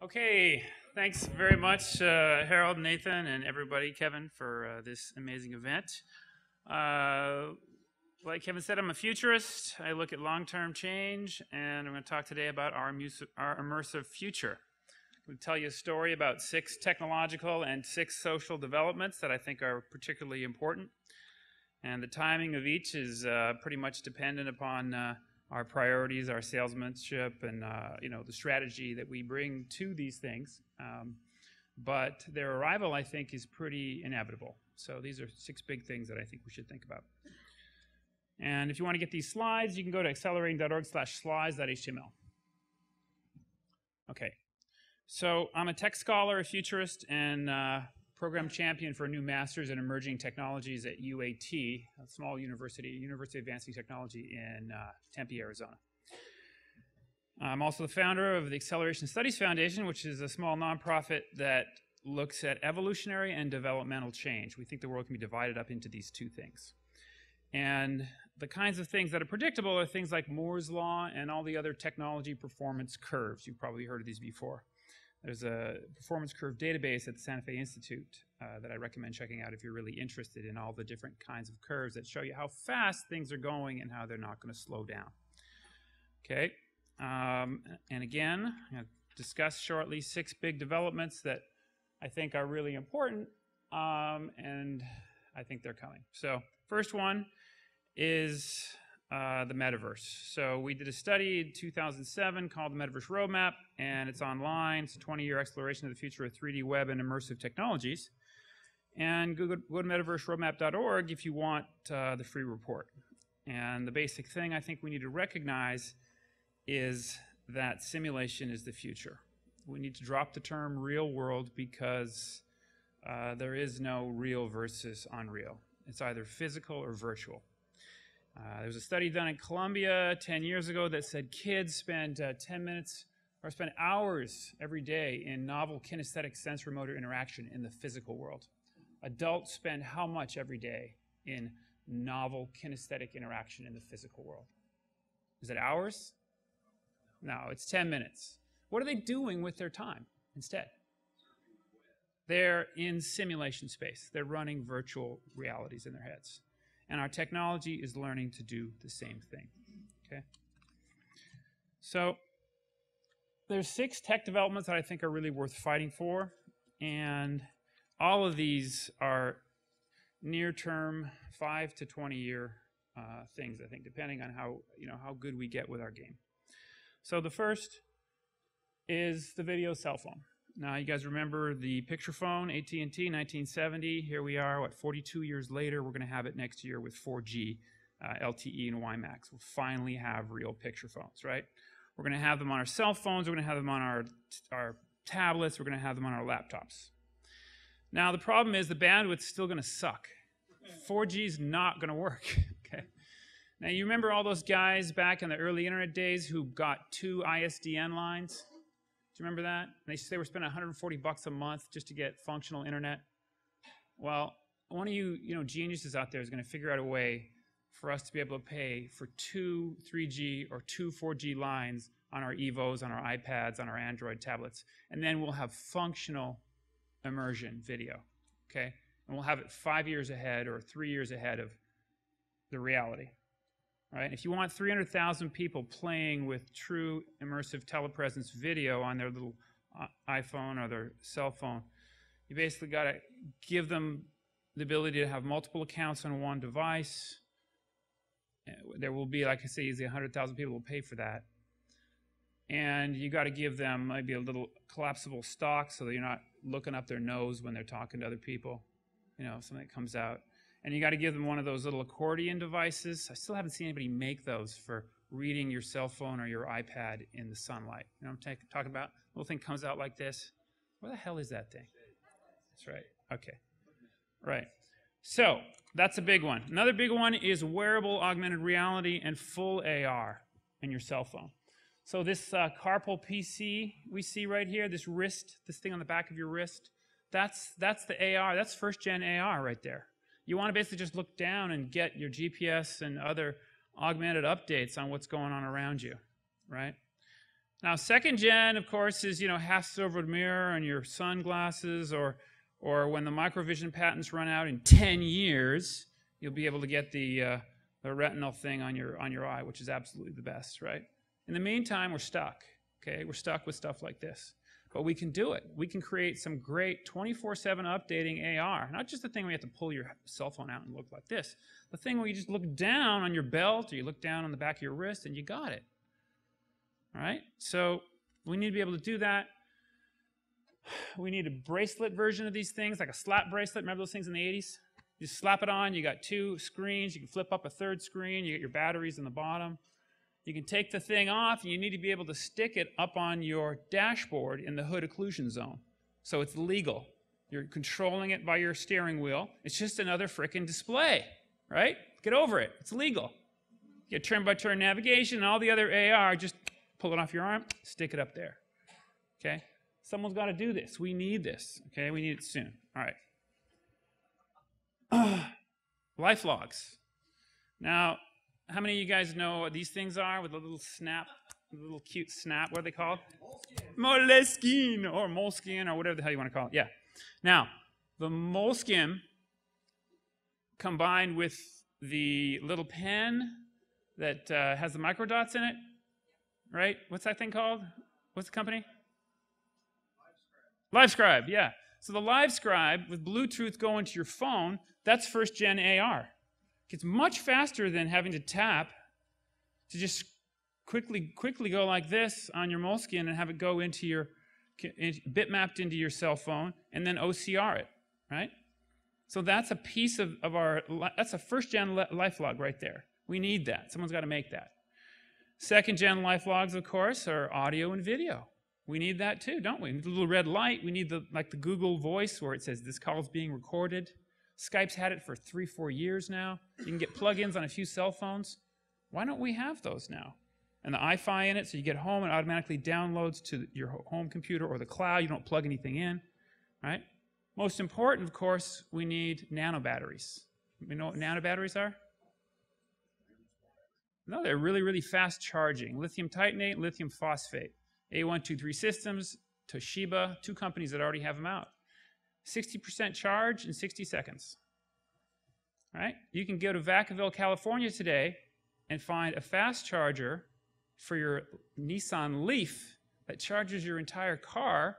Okay, thanks very much, Harold, Nathan, and everybody, Kevin, for this amazing event. Like Kevin said, I'm a futurist. I look at long-term change, and I'm going to talk today about our immersive future. I'm going to tell you a story about 6 technological and 6 social developments that I think are particularly important. And the timing of each is pretty much dependent upon our priorities, our salesmanship, and the strategy that we bring to these things. But their arrival, I think, is pretty inevitable. So these are 6 big things that I think we should think about. And if you want to get these slides, you can go to accelerating.org/slides.html. Okay. So I'm a tech scholar, a futurist, and program champion for a new master's in emerging technologies at UAT, a small university, University of Advancing Technology in Tempe, Arizona. I'm also the founder of the Acceleration Studies Foundation, which is a small nonprofit that looks at evolutionary and developmental change. We think the world can be divided up into these 2 things. And the kinds of things that are predictable are things like Moore's Law and all the other technology performance curves. You've probably heard of these before. There's a performance curve database at the Santa Fe Institute that I recommend checking out if you're really interested in all the different kinds of curves that show you how fast things are going and how they're not going to slow down. Okay, and again, I'm going to discuss shortly 6 big developments that I think are really important, and I think they're coming. So first one is the metaverse. So we did a study in 2007 called the Metaverse Roadmap, and it's online. It's a 20-year exploration of the future of 3D web and immersive technologies. And go to metaverseroadmap.org if you want the free report. And the basic thing I think we need to recognize is that simulation is the future. We need to drop the term real world because there is no real versus unreal. It's either physical or virtual. There was a study done in Colombia 10 years ago that said kids spend 10 minutes or spend hours every day in novel kinesthetic sensory-motor interaction in the physical world. Adults spend how much every day in novel kinesthetic interaction in the physical world? Is it hours? No, it's 10 minutes. What are they doing with their time instead? They're in simulation space. They're running virtual realities in their heads. And our technology is learning to do the same thing. Okay? So there's 6 tech developments that I think are really worth fighting for. And all of these are near-term 5 to 20-year things, I think, depending on how good we get with our game. So the first is the video cell phone. Now, you guys remember the picture phone, AT&T, 1970. Here we are, 42 years later. We're going to have it next year with 4G, LTE, and WiMAX. We'll finally have real picture phones, right? We're going to have them on our cell phones. We're going to have them on our tablets. We're going to have them on our laptops. Now, the problem is the bandwidth's still going to suck. 4G is not going to work, okay? Now, you remember all those guys back in the early internet days who got 2 ISDN lines? Do you remember that? They were spending $140 a month just to get functional internet. Well, one of you, geniuses out there is going to figure out a way for us to be able to pay for 2 3G or 2 4G lines on our Evos, on our iPads, on our Android tablets, and then we'll have functional immersion video, okay? And we'll have it 5 years ahead or 3 years ahead of the reality. Right? If you want 300,000 people playing with true immersive telepresence video on their little iPhone or their cell phone, you basically got to give them the ability to have multiple accounts on one device. There will be, like I say, easily 100,000 people will pay for that. And you got to give them maybe a little collapsible stock so that you're not looking up their nose when they're talking to other people. Something that comes out. And you got to give them one of those little accordion devices. I still haven't seen anybody make those for reading your cell phone or your iPad in the sunlight. You know what I'm talking about? The little thing comes out like this. What the hell is that thing? That's right. Okay. Right. So that's a big one. Another big one is wearable augmented reality and full AR in your cell phone. So this carpal PC we see right here, this wrist, this thing on the back of your wrist, that's the AR. That's first-gen AR right there. You want to basically just look down and get your GPS and other augmented updates on what's going on around you, right? Now, second gen, of course, is, half silvered mirror on your sunglasses, or when the microvision patents run out in 10 years, you'll be able to get the retinal thing on your eye, which is absolutely the best, right? In the meantime, we're stuck, okay? We're stuck with stuff like this. But we can do it. We can create some great 24/7 updating AR. Not just the thing where you have to pull your cell phone out and look like this. The thing where you just look down on your belt, or you look down on the back of your wrist, and you got it. All right? So we need to be able to do that. We need a bracelet version of these things, like a slap bracelet. Remember those things in the 80s? You slap it on, you got 2 screens, you can flip up a 3rd screen, you get your batteries in the bottom. You can take the thing off, and you need to be able to stick it up on your dashboard in the hood occlusion zone. So it's legal. You're controlling it by your steering wheel. It's just another frickin' display, right? Get over it. It's legal. You get turn-by-turn navigation and all the other AR, just pull it off your arm, stick it up there, okay? Someone's got to do this. We need this, okay? We need it soon. All right. Life logs. Now, how many of you guys know what these things are with a little snap, a little cute snap? What are they called? Moleskine, or Moleskine, or whatever the hell you want to call it. Yeah. Now, the Moleskine combined with the little pen that has the microdots in it, right? What's that thing called? What's the company? LiveScribe, yeah. So the LiveScribe with Bluetooth going to your phone, that's first gen AR. It's much faster than having to tap to just quickly go like this on your Moleskine and have it go into your, bitmapped into your cell phone, and then OCR it, right? So that's a piece of our, that's a first gen LifeLog right there. We need that. Someone's got to make that. Second gen LifeLogs, of course, are audio and video. We need that too, don't we? We need the little red light. We need like the Google Voice where it says this call is being recorded. Skype's had it for 3-4 years now. You can get plugins on a few cell phones. Why don't we have those now? And the Wi-Fi in it, so you get home and it automatically downloads to your home computer or the cloud. You don't plug anything in, right? Most important, of course, we need nano batteries. You know what nano batteries are? No, they're really, really fast charging. Lithium titanate, lithium phosphate. A123 Systems, Toshiba, 2 companies that already have them out. 60% charge in 60 seconds. All right? You can go to Vacaville, California today and find a fast charger for your Nissan Leaf that charges your entire car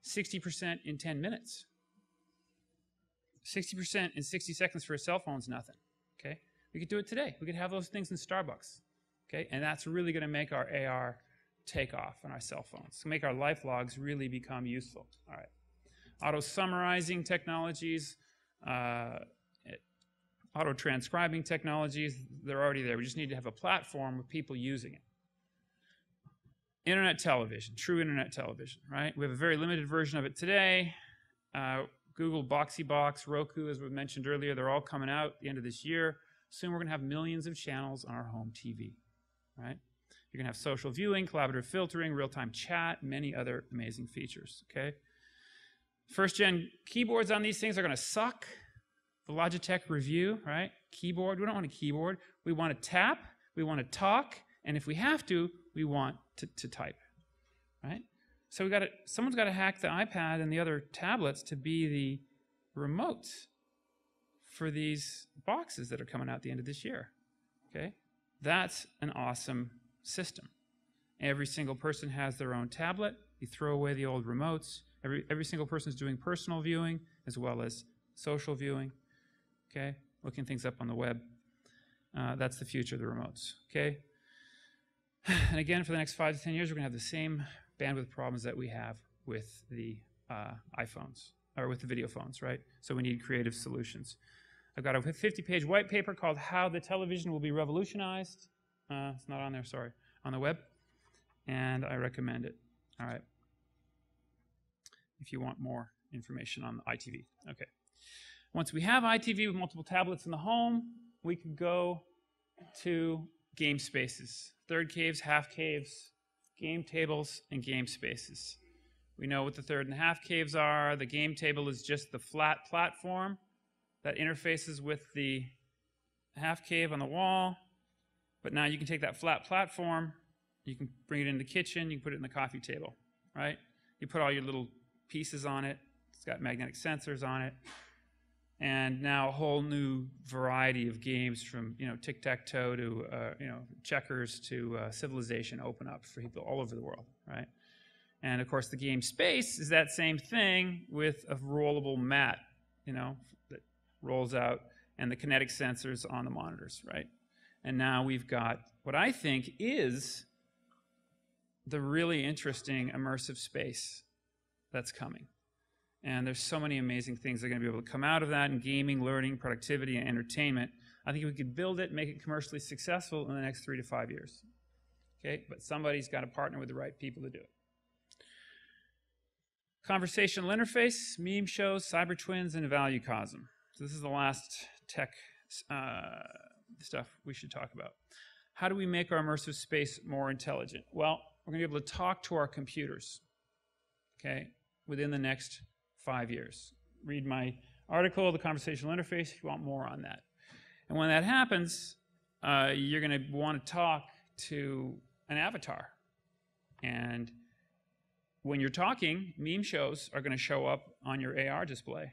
60% in 10 minutes. 60% in 60 seconds for a cell phone is nothing. Okay? We could do it today. We could have those things in Starbucks. Okay? And that's really going to make our AR take off on our cell phones, to make our life logs really become useful. All right. Auto-summarizing technologies, auto-transcribing technologies, they're already there. We just need to have a platform with people using it. Internet television, true internet television, right? We have a very limited version of it today. Google Boxy Box, Roku, as we mentioned earlier, they're all coming out at the end of this year. Soon we're going to have millions of channels on our home TV, right? You're going to have social viewing, collaborative filtering, real-time chat, many other amazing features, okay? First-gen keyboards on these things are going to suck. The Logitech Review, right? Keyboard, we don't want a keyboard. We want to tap, we want to talk, and if we have to, we want to type, right? So someone's got to hack the iPad and the other tablets to be the remotes for these boxes that are coming out at the end of this year, okay? That's an awesome system. Every single person has their own tablet. You throw away the old remotes. Every single person is doing personal viewing as well as social viewing, okay? Looking things up on the web. That's the future of the remotes, okay? And again, for the next 5 to 10 years, we're going to have the same bandwidth problems that we have with the iPhones, or with the video phones, right? So we need creative solutions. I've got a 50-page white paper called How the Television Will Be Revolutionized. It's not on there, sorry, on the web. And I recommend it. All right. If you want more information on ITV. Okay. Once we have ITV with multiple tablets in the home, we can go to game spaces. Third caves, half caves, game tables, and game spaces. We know what the third and half caves are. The game table is just the flat platform that interfaces with the half cave on the wall. But now you can take that flat platform You can bring it in the kitchen, you can put it in the coffee table, right? You put all your little pieces on it. It's got magnetic sensors on it. And now a whole new variety of games from, tic-tac-toe to, checkers to Civilization open up for people all over the world, right? And of course the game space is that same thing with a rollable mat, that rolls out, and the kinetic sensors on the monitors, right? And now we've got what I think is the really interesting immersive space that's coming. And there's so many amazing things that are going to be able to come out of that in gaming, learning, productivity, and entertainment. I think we could build it, make it commercially successful in the next 3 to 5 years. Okay, but somebody's got to partner with the right people to do it. Conversational interface, meme shows, cyber twins, and ValueCosm. So this is the last tech stuff we should talk about. How do we make our immersive space more intelligent? Well, we're going to be able to talk to our computers, okay, within the next 5 years. Read my article, The Conversational Interface, if you want more on that. And when that happens, you're going to want to talk to an avatar. And when you're talking, meme shows are going to show up on your AR display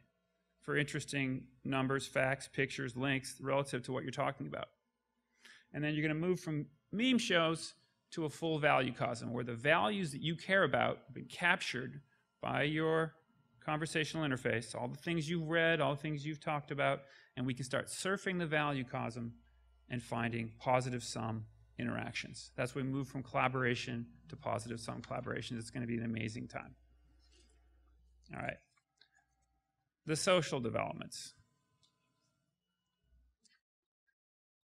for interesting numbers, facts, pictures, links relative to what you're talking about. And then you're going to move from meme shows to a full ValueCosm, where the values that you care about have been captured by your conversational interface, all the things you've read, all the things you've talked about, and we can start surfing the ValueCosm and finding positive sum interactions. That's when we move from collaboration to positive sum collaborations. It's going to be an amazing time. All right. The social developments.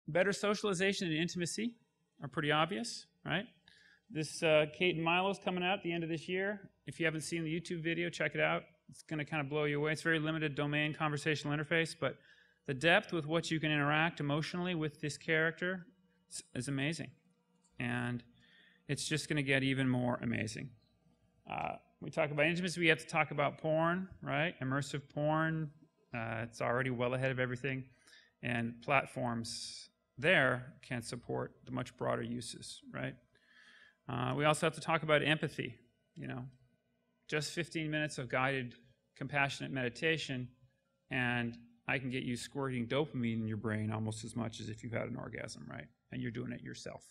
Better socialization and intimacy are pretty obvious, right? This Kate and Milo's coming out at the end of this year. If you haven't seen the YouTube video, check it out. It's going to kind of blow you away. It's very limited domain conversational interface, but the depth with which you can interact emotionally with this character is amazing. And it's just going to get even more amazing. We talk about intimacy, we have to talk about porn, right? Immersive porn, it's already well ahead of everything. And platforms there can support the much broader uses, right? We also have to talk about empathy, Just 15 minutes of guided, compassionate meditation, and I can get you squirting dopamine in your brain almost as much as if you've had an orgasm, right? And you're doing it yourself.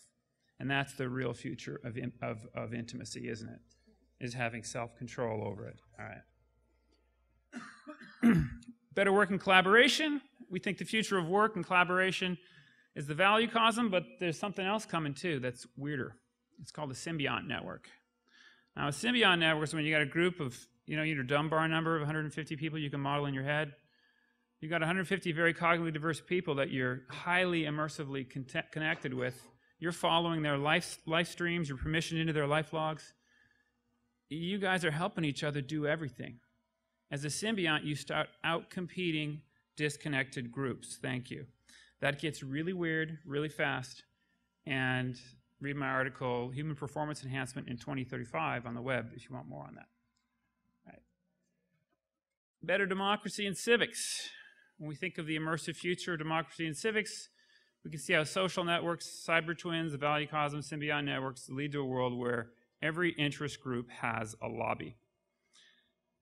And that's the real future of intimacy, isn't it? Is having self-control over it. All right. Better work and collaboration. We think the future of work and collaboration is the ValueCosm, but there's something else coming too that's weirder. It's called a symbiont network. Now, a symbiont network is when you got a group of, your Dunbar number of 150 people you can model in your head. You've got 150 very cognitively diverse people that you're highly immersively connected with. You're following their life streams, you're permissioned into their life logs. You guys are helping each other do everything. As a symbiont, you start out-competing disconnected groups. Thank you. That gets really weird, really fast, and read my article, Human Performance Enhancement in 2035 on the web if you want more on that. All right. Better democracy and civics. When we think of the immersive future of democracy and civics, we can see how social networks, cyber twins, the ValueCosm, symbiont networks lead to a world where every interest group has a lobby.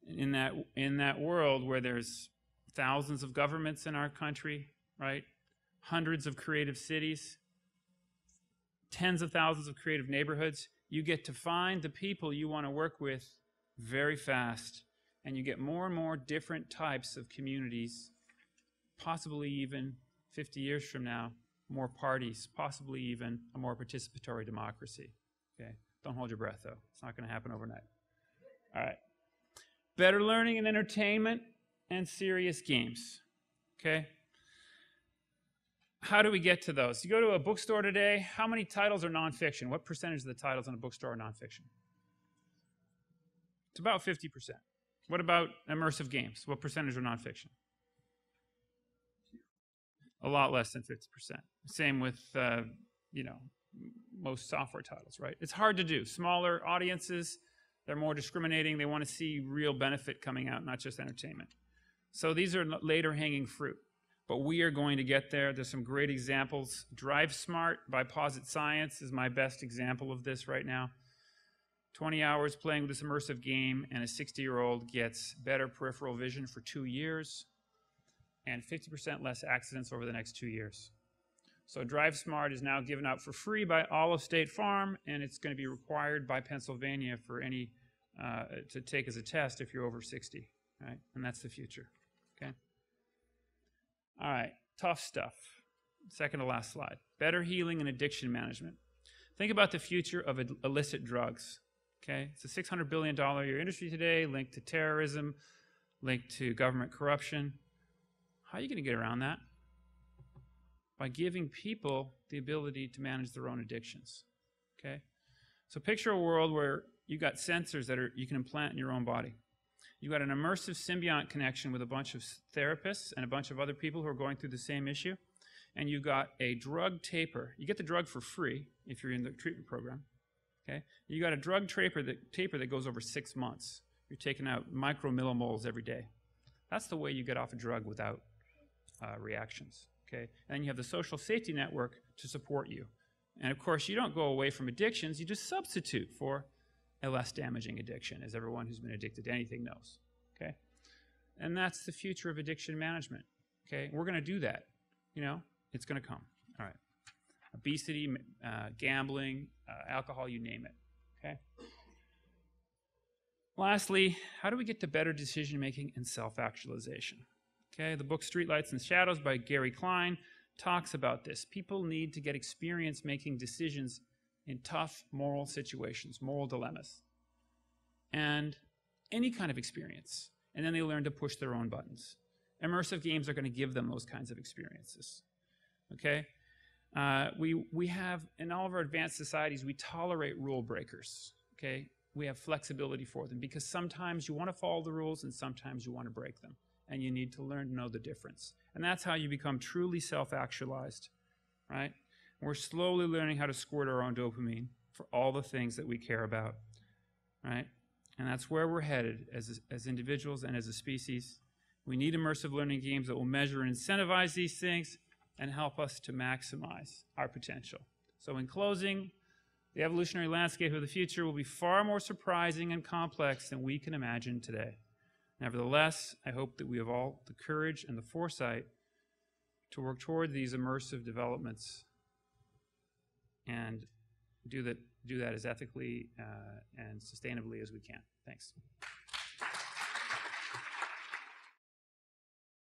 In that world where there's thousands of governments in our country, right? Hundreds of creative cities, tens of thousands of creative neighborhoods, you get to find the people you want to work with very fast, and you get more and more different types of communities, possibly even 50 years from now, more parties, possibly even a more participatory democracy. Okay? Don't hold your breath, though. It's not going to happen overnight. All right. Better learning and entertainment and serious games. Okay? How do we get to those? You go to a bookstore today, how many titles are nonfiction? What percentage of the titles in a bookstore are nonfiction? It's about 50%. What about immersive games? What percentage are nonfiction? A lot less than 50%. Same with, most software titles, right? It's hard to do. Smaller audiences, they're more discriminating. They want to see real benefit coming out, not just entertainment. So these are later hanging fruit. but we are going to get there. There's some great examples. JohnSmart by Posit Science is my best example of this right now. 20 hours playing with this immersive game, and a 60-year-old gets better peripheral vision for 2 years and 50% less accidents over the next 2 years. So JohnSmart is now given out for free by all of State Farm, and it's going to be required by Pennsylvania for any to take as a test if you're over 60, right? And that's the future, okay? All right, tough stuff. Second to last slide. Better healing and addiction management. Think about the future of illicit drugs, okay? It's a $600 billion a year industry today, linked to terrorism, linked to government corruption. How are you going to get around that? By giving people the ability to manage their own addictions, okay? So picture a world where you got sensors that you can implant in your own body. You got an immersive symbiont connection with a bunch of therapists and a bunch of other people who are going through the same issue, and you got a drug taper. You get the drug for free if you're in the treatment program, okay? You got a drug taper that goes over 6 months. You're taking out micromillimoles every day. That's the way you get off a drug without reactions, okay? And then you have the social safety network to support you. And of course, you don't go away from addictions, you just substitute for a less damaging addiction, as everyone who's been addicted to anything knows, okay? And that's the future of addiction management, okay? We're going to do that, you know? It's going to come, all right? Obesity, gambling, alcohol, you name it, okay? Lastly, how do we get to better decision-making and self-actualization? Okay, the book Streetlights and Shadows by Gary Klein talks about this. People need to get experience making decisions in tough moral situations, moral dilemmas, and any kind of experience. And then they learn to push their own buttons. Immersive games are going to give them those kinds of experiences. Okay? We have, in all of our advanced societies, we tolerate rule breakers. Okay? We have flexibility for them because sometimes you want to follow the rules and sometimes you want to break them. And you need to learn to know the difference. And that's how you become truly self-actualized, right? We're slowly learning how to squirt our own dopamine for all the things that we care about, right? And that's where we're headed as individuals and as a species. We need immersive learning games that will measure and incentivize these things and help us to maximize our potential. So in closing, the evolutionary landscape of the future will be far more surprising and complex than we can imagine today. Nevertheless, I hope that we have all the courage and the foresight to work toward these immersive developments and do that as ethically and sustainably as we can. Thanks.